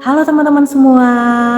Halo teman-teman semua,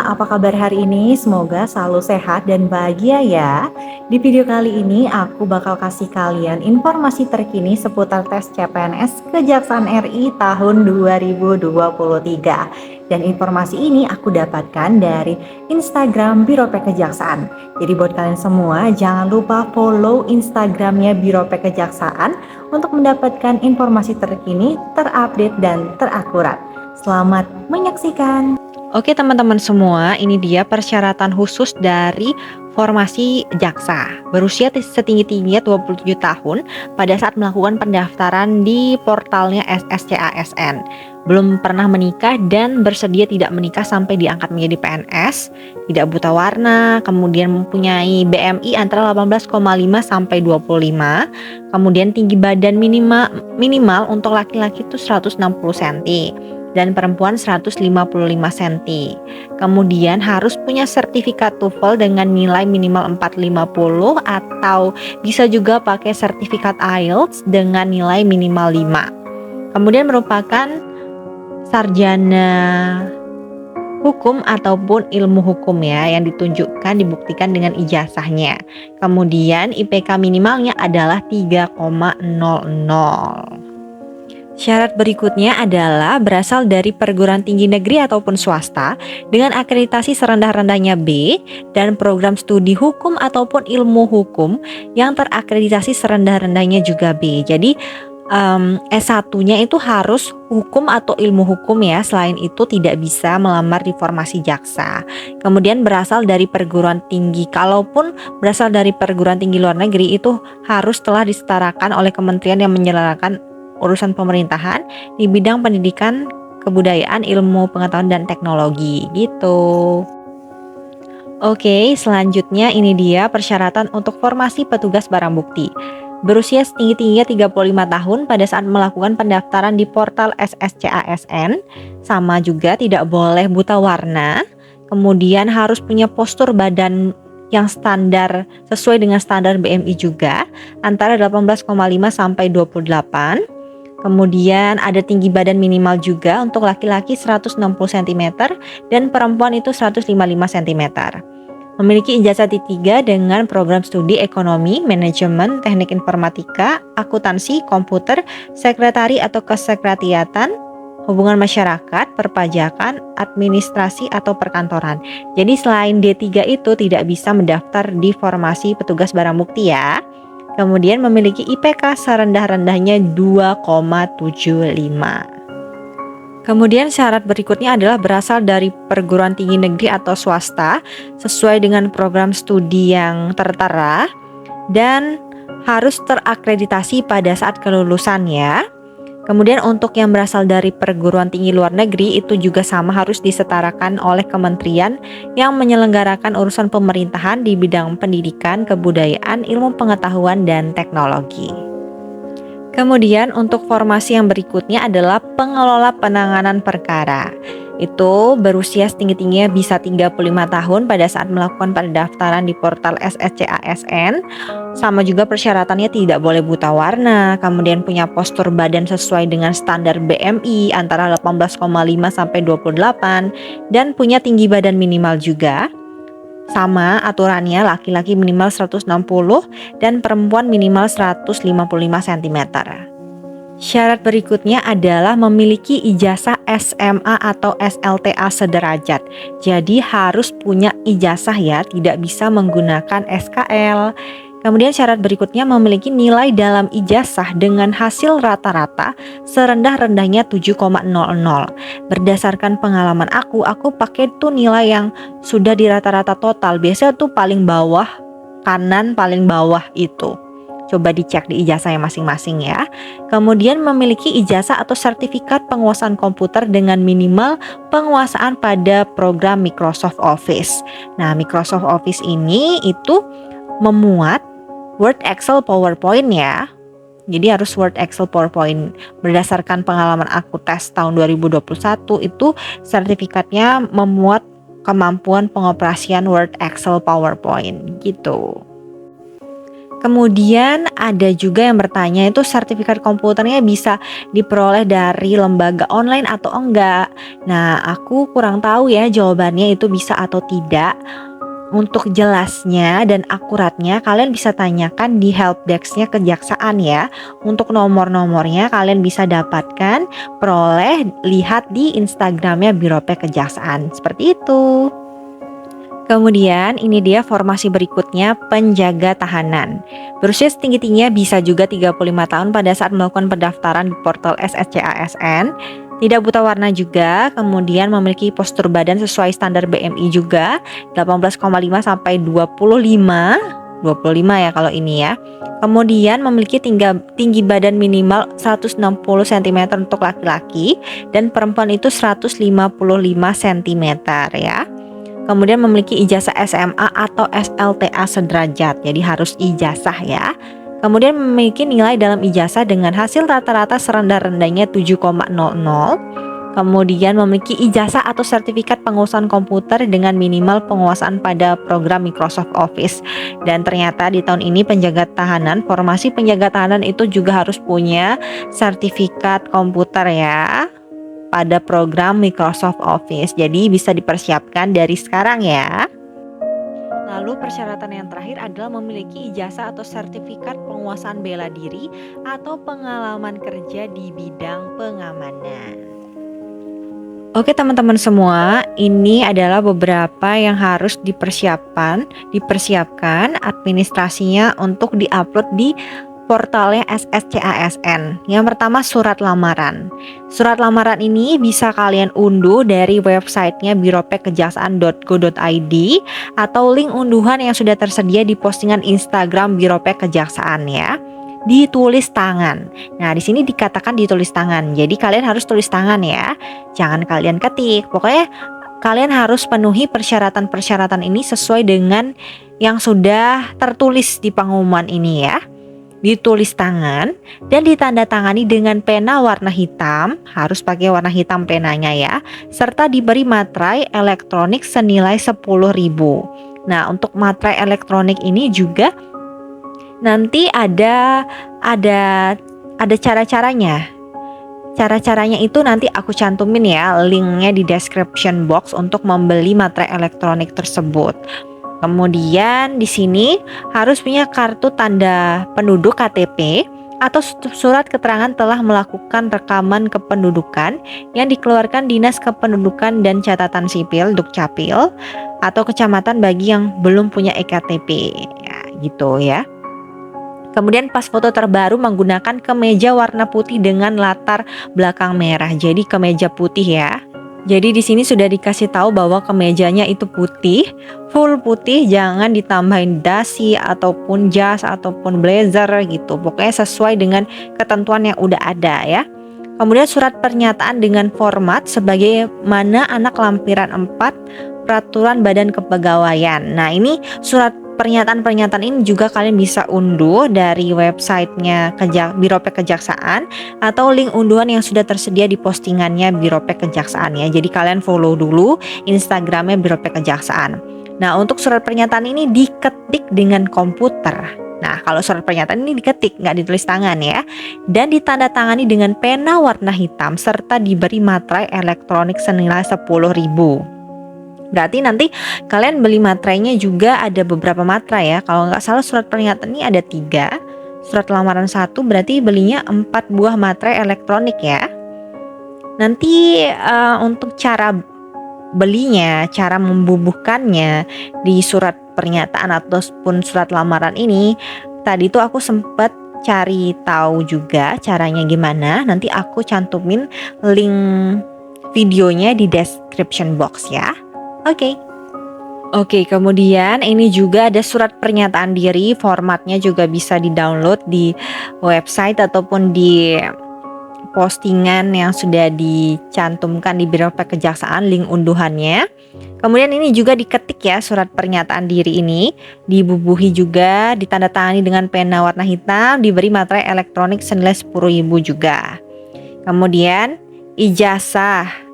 apa kabar hari ini? Semoga selalu sehat dan bahagia ya. Di video kali ini aku bakal kasih kalian informasi terkini seputar tes CPNS Kejaksaan RI tahun 2023. Dan informasi ini aku dapatkan dari Instagram Biro P Kejaksaan. Jadi buat kalian semua jangan lupa follow Instagramnya Biro P Kejaksaan untuk mendapatkan informasi terkini, terupdate, dan terakurat. Selamat menyaksikan. Oke teman-teman semua, ini dia persyaratan khusus dari formasi jaksa. Berusia setinggi-tingginya 27 tahun pada saat melakukan pendaftaran di portalnya SSCASN. Belum pernah menikah dan bersedia tidak menikah sampai diangkat menjadi PNS, tidak buta warna, kemudian mempunyai BMI antara 18,5 sampai 25, kemudian tinggi badan minimal untuk laki-laki itu 160 cm. Dan perempuan 155 cm. Kemudian harus punya sertifikat TOEFL dengan nilai minimal 450 atau bisa juga pakai sertifikat IELTS dengan nilai minimal 5. Kemudian merupakan sarjana hukum ataupun ilmu hukum ya yang ditunjukkan dibuktikan dengan ijazahnya. Kemudian IPK minimalnya adalah 3,00. Syarat berikutnya adalah berasal dari perguruan tinggi negeri ataupun swasta dengan akreditasi serendah-rendahnya B dan program studi hukum ataupun ilmu hukum yang terakreditasi serendah-rendahnya juga B. Jadi S1-nya itu harus hukum atau ilmu hukum ya. Selain itu tidak bisa melamar di formasi jaksa. Kemudian berasal dari perguruan tinggi. Kalaupun berasal dari perguruan tinggi luar negeri itu harus telah disetarakan oleh kementerian yang menyelenggarakan urusan pemerintahan di bidang pendidikan, kebudayaan, ilmu pengetahuan dan teknologi gitu. Oke, selanjutnya ini dia persyaratan untuk formasi petugas barang bukti. Berusia setinggi-tingginya 35 tahun pada saat melakukan pendaftaran di portal SSCASN. Sama juga tidak boleh buta warna. Kemudian harus punya postur badan yang standar sesuai dengan standar BMI juga antara 18,5 sampai 28. Kemudian ada tinggi badan minimal juga untuk laki-laki 160 cm dan perempuan itu 155 cm. Memiliki ijazah D3 dengan program studi ekonomi, manajemen, teknik informatika, akuntansi, komputer, sekretari atau kesekretariatan, hubungan masyarakat, perpajakan, administrasi atau perkantoran. Jadi selain D3 itu tidak bisa mendaftar di formasi petugas barang bukti ya. Kemudian memiliki IPK serendah-rendahnya 2,75. Kemudian syarat berikutnya adalah berasal dari perguruan tinggi negeri atau swasta sesuai dengan program studi yang tertera dan harus terakreditasi pada saat kelulusan ya. Kemudian untuk yang berasal dari perguruan tinggi luar negeri itu juga sama harus disetarakan oleh kementerian yang menyelenggarakan urusan pemerintahan di bidang pendidikan, kebudayaan, ilmu pengetahuan, dan teknologi. Kemudian untuk formasi yang berikutnya adalah pengelola penanganan perkara. Itu berusia setinggi-tingginya bisa 35 tahun pada saat melakukan pendaftaran di portal SSCASN. Sama juga persyaratannya tidak boleh buta warna, kemudian punya postur badan sesuai dengan standar BMI antara 18,5 sampai 28 dan punya tinggi badan minimal juga. Sama aturannya laki-laki minimal 160 dan perempuan minimal 155 cm. Syarat berikutnya adalah memiliki ijazah SMA atau SLTA sederajat. Jadi harus punya ijazah ya, tidak bisa menggunakan SKL. Kemudian syarat berikutnya memiliki nilai dalam ijazah dengan hasil rata-rata serendah-rendahnya 7,00. Berdasarkan pengalaman aku pakai tuh nilai yang sudah di rata-rata total. Biasanya tuh paling bawah kanan, paling bawah itu. Coba dicek di ijazahnya masing-masing ya. Kemudian memiliki ijazah atau sertifikat penguasaan komputer dengan minimal penguasaan pada program Microsoft Office. Nah, Microsoft Office ini itu memuat Word, Excel, PowerPoint ya. Jadi harus Word, Excel, PowerPoint. Berdasarkan pengalaman aku tes tahun 2021 itu sertifikatnya memuat kemampuan pengoperasian Word, Excel, PowerPoint gitu. Kemudian ada juga yang bertanya itu sertifikat komputernya bisa diperoleh dari lembaga online atau enggak. Nah, aku kurang tahu ya jawabannya itu bisa atau tidak. Untuk jelasnya dan akuratnya kalian bisa tanyakan di helpdesk-nya Kejaksaan ya. Untuk nomor-nomornya kalian bisa dapatkan, peroleh, lihat di Instagramnya Biro P Kejaksaan. Seperti itu. Kemudian ini dia formasi berikutnya, penjaga tahanan. Berusia setinggi-tingginya bisa juga 35 tahun pada saat melakukan pendaftaran di portal SSCASN. Tidak buta warna juga, kemudian memiliki postur badan sesuai standar BMI juga, 18,5 sampai 25 ya kalau ini ya. Kemudian memiliki tinggi badan minimal 160 cm untuk laki-laki dan perempuan itu 155 cm ya. Kemudian memiliki ijazah SMA atau SLTA sederajat, jadi harus ijazah ya. Kemudian memiliki nilai dalam ijazah dengan hasil rata-rata serendah-rendahnya 7,00. Kemudian memiliki ijazah atau sertifikat penguasaan komputer dengan minimal penguasaan pada program Microsoft Office. Dan ternyata di tahun ini penjaga tahanan, formasi penjaga tahanan itu juga harus punya sertifikat komputer ya, pada program Microsoft Office. Jadi bisa dipersiapkan dari sekarang ya. Lalu persyaratan yang terakhir adalah memiliki ijazah atau sertifikat penguasaan bela diri atau pengalaman kerja di bidang pengamanan. Oke teman-teman semua, ini adalah beberapa yang harus dipersiapkan administrasinya untuk diupload di portalnya SSCASN. Yang pertama surat lamaran. Surat lamaran ini bisa kalian unduh dari websitenya biropkejaksaan.go.id atau link unduhan yang sudah tersedia di postingan Instagram Biro P Kejaksaan ya. Ditulis tangan. Nah, di sini dikatakan ditulis tangan. Jadi kalian harus tulis tangan ya. Jangan kalian ketik. Pokoknya kalian harus penuhi persyaratan-persyaratan ini sesuai dengan yang sudah tertulis di pengumuman ini ya. Ditulis tangan dan ditandatangani dengan pena warna hitam, harus pakai warna hitam penanya ya, serta diberi materai elektronik senilai 10.000. Nah, untuk materai elektronik ini juga nanti ada cara-caranya. Cara-caranya itu nanti aku cantumin ya linknya di description box untuk membeli materai elektronik tersebut. Kemudian di sini harus punya kartu tanda penduduk KTP atau surat keterangan telah melakukan rekaman kependudukan yang dikeluarkan Dinas Kependudukan dan Catatan Sipil Dukcapil atau kecamatan bagi yang belum punya EKTP ya, gitu ya. Kemudian pas foto terbaru menggunakan kemeja warna putih dengan latar belakang merah. Jadi kemeja putih ya. Jadi di sini sudah dikasih tahu bahwa kemejanya itu putih, full putih, jangan ditambahin dasi ataupun jas ataupun blazer gitu. Pokoknya sesuai dengan ketentuan yang udah ada ya. Kemudian surat pernyataan dengan format sebagaimana anak lampiran 4 Peraturan Badan Kepegawaian. Nah, ini surat pernyataan ini juga kalian bisa unduh dari websitenya Biro P Kejaksaan atau link unduhan yang sudah tersedia di postingannya Biro P Kejaksaan ya. Jadi kalian follow dulu Instagramnya Biro P Kejaksaan. Nah, untuk surat pernyataan ini diketik dengan komputer. Nah, kalau surat pernyataan ini diketik, nggak ditulis tangan ya. Dan ditandatangani dengan pena warna hitam serta diberi materai elektronik senilai 10.000. Berarti nanti kalian beli materainya juga ada beberapa materai ya. Kalau nggak salah surat pernyataan ini ada 3, surat lamaran 1, berarti belinya 4 buah materai elektronik ya. Nanti untuk cara belinya, cara membubuhkannya di surat pernyataan ataupun surat lamaran ini, tadi tuh aku sempat cari tahu juga caranya gimana. Nanti aku cantumin link videonya di description box ya. Oke, kemudian ini juga ada surat pernyataan diri, formatnya juga bisa di-download di website ataupun di postingan yang sudah dicantumkan di Biro P Kejaksaan, link unduhannya. Kemudian ini juga diketik ya surat pernyataan diri ini, dibubuhi juga, ditandatangani dengan pena warna hitam, diberi materai elektronik senilai 10.000 juga. Kemudian ijazah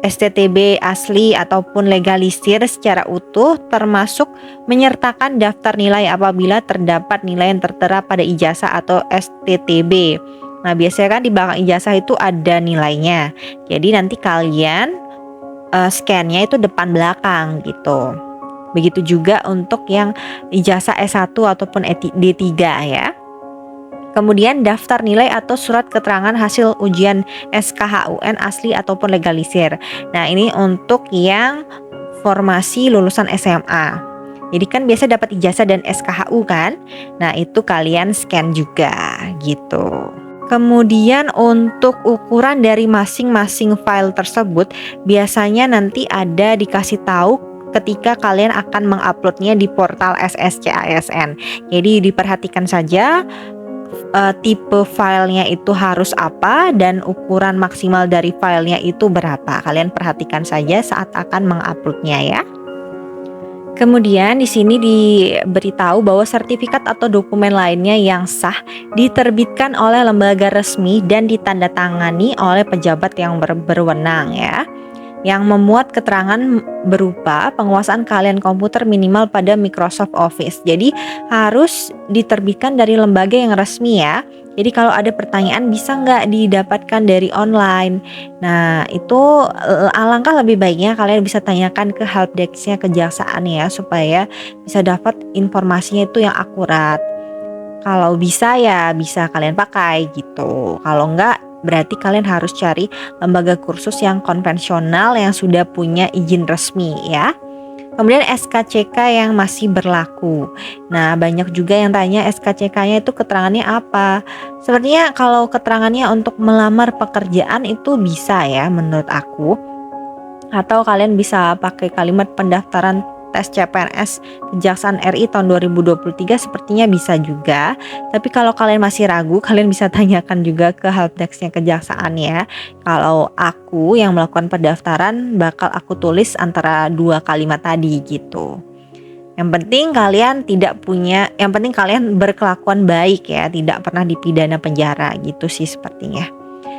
STTB asli ataupun legalisir secara utuh, termasuk menyertakan daftar nilai apabila terdapat nilai yang tertera pada ijazah atau STTB. Nah, biasanya kan di belakang ijazah itu ada nilainya. Jadi nanti kalian scan-nya itu depan belakang gitu. Begitu juga untuk yang ijazah S1 ataupun D3 ya. Kemudian daftar nilai atau surat keterangan hasil ujian SKHUN asli ataupun legalisir. Nah, ini untuk yang formasi lulusan SMA. Jadi kan biasa dapat ijazah dan SKHU kan. Nah, itu kalian scan juga gitu. Kemudian untuk ukuran dari masing-masing file tersebut biasanya nanti ada dikasih tahu ketika kalian akan menguploadnya di portal SSC-ASN. Jadi diperhatikan saja tipe filenya itu harus apa dan ukuran maksimal dari filenya itu berapa. Kalian perhatikan saja saat akan menguploadnya ya. Kemudian di sini diberitahu bahwa sertifikat atau dokumen lainnya yang sah diterbitkan oleh lembaga resmi dan ditandatangani oleh pejabat yang berwenang ya. Yang memuat keterangan berupa penguasaan keahlian komputer minimal pada Microsoft Office. Jadi harus diterbitkan dari lembaga yang resmi ya. Jadi kalau ada pertanyaan bisa nggak didapatkan dari online. Nah itu alangkah lebih baiknya kalian bisa tanyakan ke helpdesk-nya kejaksaan ya, supaya bisa dapat informasinya itu yang akurat. Kalau bisa ya bisa kalian pakai gitu. Kalau enggak berarti kalian harus cari lembaga kursus yang konvensional yang sudah punya izin resmi ya. Kemudian SKCK yang masih berlaku. Nah, banyak juga yang tanya SKCK-nya itu keterangannya apa. Sepertinya kalau keterangannya untuk melamar pekerjaan itu bisa ya menurut aku. Atau kalian bisa pakai kalimat pendaftaran tes CPNS Kejaksaan RI tahun 2023 sepertinya bisa juga. Tapi kalau kalian masih ragu, kalian bisa tanyakan juga ke helpdesk-nya kejaksaan ya. Kalau aku yang melakukan pendaftaran bakal aku tulis antara 2 kalimat tadi gitu. Yang penting kalian berkelakuan baik ya, tidak pernah dipidana penjara gitu sih sepertinya.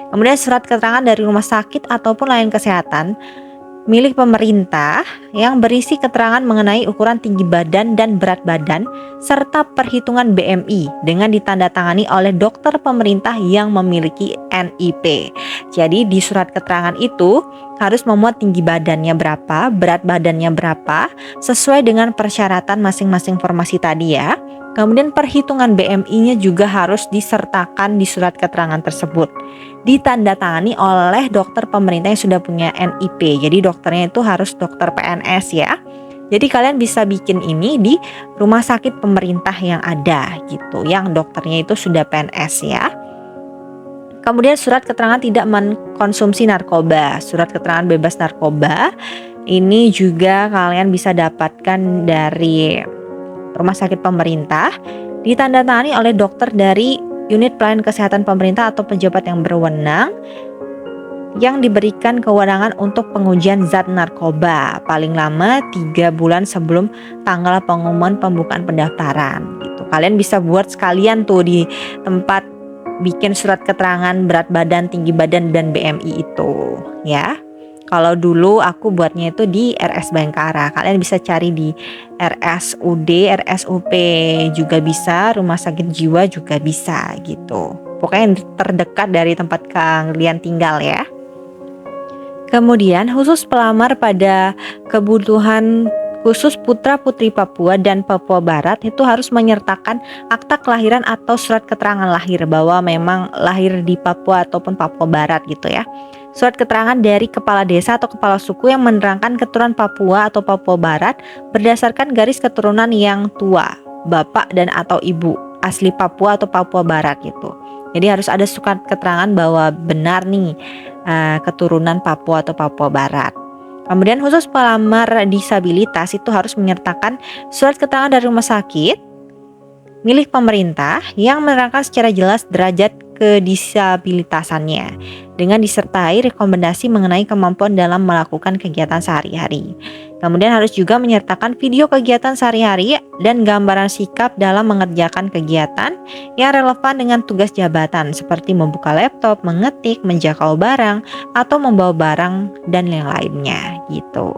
Kemudian surat keterangan dari rumah sakit ataupun layanan kesehatan milik pemerintah yang berisi keterangan mengenai ukuran tinggi badan dan berat badan serta perhitungan BMI dengan ditandatangani oleh dokter pemerintah yang memiliki NIP. Jadi di surat keterangan itu harus memuat tinggi badannya berapa, berat badannya berapa, sesuai dengan persyaratan masing-masing formasi tadi ya. Kemudian perhitungan BMI-nya juga harus disertakan di surat keterangan tersebut. Ditandatangani oleh dokter pemerintah yang sudah punya NIP. Jadi dokternya itu harus dokter PNS ya. Jadi kalian bisa bikin ini di rumah sakit pemerintah yang ada gitu, yang dokternya itu sudah PNS ya. Kemudian surat keterangan tidak mengkonsumsi narkoba, surat keterangan bebas narkoba. Ini juga kalian bisa dapatkan dari rumah sakit pemerintah, ditandatangani oleh dokter dari unit pelayanan kesehatan pemerintah atau pejabat yang berwenang yang diberikan kewenangan untuk pengujian zat narkoba paling lama 3 bulan sebelum tanggal pengumuman pembukaan pendaftaran gitu. Kalian bisa buat sekalian tuh di tempat bikin surat keterangan berat badan, tinggi badan dan BMI itu ya. Kalau dulu aku buatnya itu di RS Bayangkara. Kalian bisa cari di RSUD, RSUP juga bisa, rumah sakit jiwa juga bisa gitu. Pokoknya yang terdekat dari tempat kalian tinggal ya. Kemudian khusus pelamar pada kebutuhan khusus putra-putri Papua dan Papua Barat itu harus menyertakan akta kelahiran atau surat keterangan lahir bahwa memang lahir di Papua ataupun Papua Barat gitu ya. Surat keterangan dari kepala desa atau kepala suku yang menerangkan keturunan Papua atau Papua Barat berdasarkan garis keturunan yang tua, bapak dan atau ibu asli Papua atau Papua Barat gitu. Jadi harus ada surat keterangan bahwa benar nih keturunan Papua atau Papua Barat. Kemudian khusus pelamar disabilitas itu harus menyertakan surat keterangan dari rumah sakit milik pemerintah yang menerangkan secara jelas derajat kedisabilitasannya dengan disertai rekomendasi mengenai kemampuan dalam melakukan kegiatan sehari-hari. Kemudian harus juga menyertakan video kegiatan sehari-hari dan gambaran sikap dalam mengerjakan kegiatan yang relevan dengan tugas jabatan seperti membuka laptop, mengetik, menjangkau barang, atau membawa barang dan yang lainnya gitu.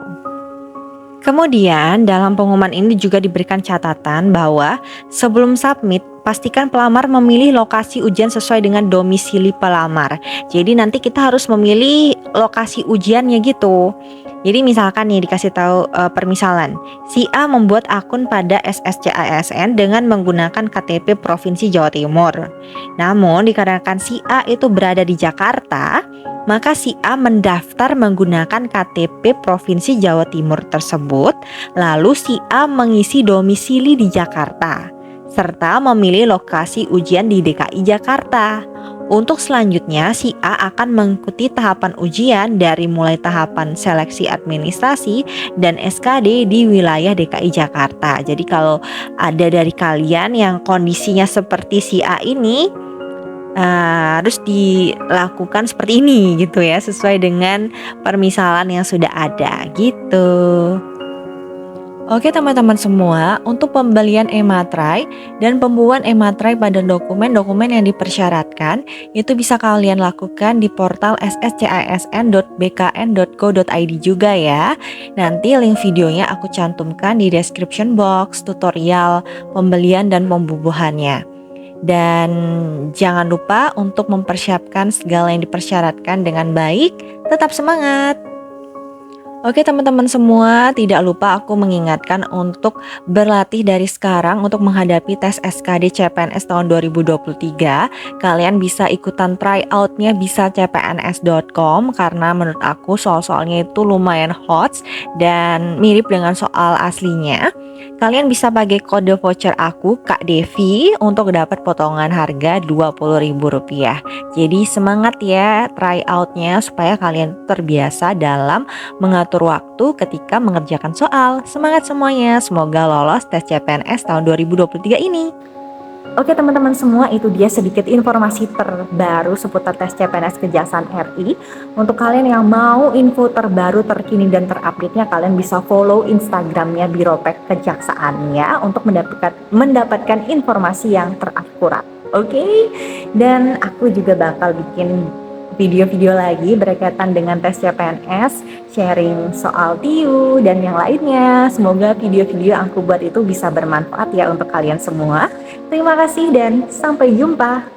Kemudian dalam pengumuman ini juga diberikan catatan bahwa sebelum submit pastikan pelamar memilih lokasi ujian sesuai dengan domisili pelamar. Jadi nanti kita harus memilih lokasi ujiannya gitu. Jadi misalkan nih dikasih tahu permisalan, si A membuat akun pada SSCASN dengan menggunakan KTP Provinsi Jawa Timur. Namun dikarenakan si A itu berada di Jakarta, maka si A mendaftar menggunakan KTP Provinsi Jawa Timur tersebut, lalu si A mengisi domisili di Jakarta, serta memilih lokasi ujian di DKI Jakarta. Untuk selanjutnya, si A akan mengikuti tahapan ujian dari mulai tahapan seleksi administrasi dan SKD di wilayah DKI Jakarta. Jadi kalau ada dari kalian yang kondisinya seperti si A ini, harus dilakukan seperti ini gitu ya, sesuai dengan permisalan yang sudah ada gitu. Oke teman-teman semua, untuk pembelian e-materai dan pembuatan e-materai pada dokumen-dokumen yang dipersyaratkan itu bisa kalian lakukan di portal sscisn.bkn.go.id juga ya. Nanti link videonya aku cantumkan di description box tutorial pembelian dan pembubuhannya. Dan jangan lupa untuk mempersiapkan segala yang dipersyaratkan dengan baik. Tetap semangat! Oke teman-teman semua, tidak lupa aku mengingatkan untuk berlatih dari sekarang untuk menghadapi tes SKD CPNS tahun 2023. Kalian bisa ikutan tryoutnya bisa cpns.com karena menurut aku soal-soalnya itu lumayan hot dan mirip dengan soal aslinya. Kalian bisa pakai kode voucher aku Kak Devi untuk dapat potongan harga Rp20.000. Jadi semangat ya tryoutnya supaya kalian terbiasa dalam mengatur waktu ketika mengerjakan soal. Semangat semuanya, semoga lolos tes CPNS tahun 2023 ini. Oke teman-teman semua, itu dia sedikit informasi terbaru seputar tes CPNS Kejaksaan RI. Untuk kalian yang mau info terbaru, terkini, dan terupdate-nya, kalian bisa follow Instagramnya Biropek Kejaksaan ya, untuk mendapatkan informasi yang terakurat. Oke, dan aku juga bakal bikin video-video lagi berkaitan dengan tes CPNS, sharing soal TIU dan yang lainnya. Semoga video-video yang aku buat itu bisa bermanfaat ya untuk kalian semua. Terima kasih dan sampai jumpa.